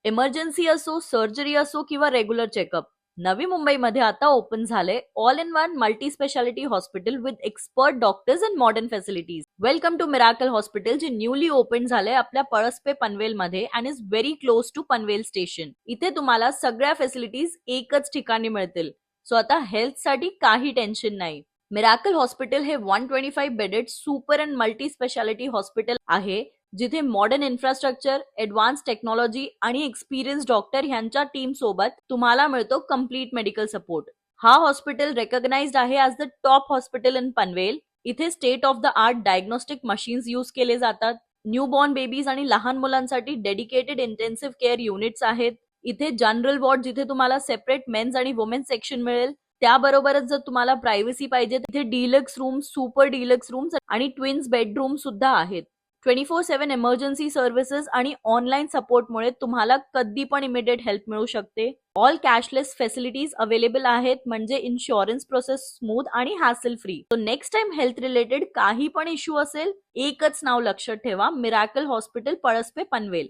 Emergency असो, surgery असो किंवा रेग्युलर चेकअप, नवी मुंबईमध्ये आता ओपन झाले all in one multi speciality hospital with expert doctors and modern facilities. Welcome to miracle hospital, जे न्यूली ओपन झाले आपल्या पळसपे पनवेलमध्ये and is very close to Panvel station. इथे तुम्हाला सगळ्या फॅसिलिटीज एकच ठिकाणी मिळतील. सो आता हेल्थ साठी काही टेन्शन नाही. मिराकल हॉस्पिटल हे 125 bedded super and multi speciality hospital आहे, जिथे मॉडर्न इन्फ्रास्ट्रक्चर, ऍडव्हान्स टेक्नॉलॉजी आणि एक्सपिरियन्स डॉक्टर यांच्या टीम सोबत तुम्हाला मिळतो कम्प्लीट मेडिकल सपोर्ट. हा हॉस्पिटल रेकॉग्नाइज्ड आहे as the top hospital in Panvel. इथे state of the art diagnostic machines use केले जातात. न्यूबॉर्न बेबीज आणि लहान मुलांसाठी डेडिकेटेड इंटेन्सिव्ह केअर युनिट्स आहेत. इथे जनरल वॉर्ड, जिथे तुम्हाला सेपरेट मेन्स आणि वुमेन्स सेक्शन मिळेल. त्याबरोबरच जर तुम्हाला प्रायव्हसी पाहिजे, तिथे deluxe rooms, super deluxe rooms आणि ट्विन्स बेडरूम सुद्धा आहेत. 24/7 इमर्जन्सी सर्व्हिसेस आणि ऑनलाईन सपोर्टमुळे तुम्हाला कधी पण इमिडिएट हेल्प मिळू शकते. ऑल कॅशलेस फॅसिलिटीज अवेलेबल आहेत, म्हणजे इन्शुरन्स प्रोसेस स्मूथ आणि hassle free. So next time health related काही पण इश्यू असेल, एकच नाव लक्षात ठेवा, मिराकल हॉस्पिटल, पळसपे, पनवेल.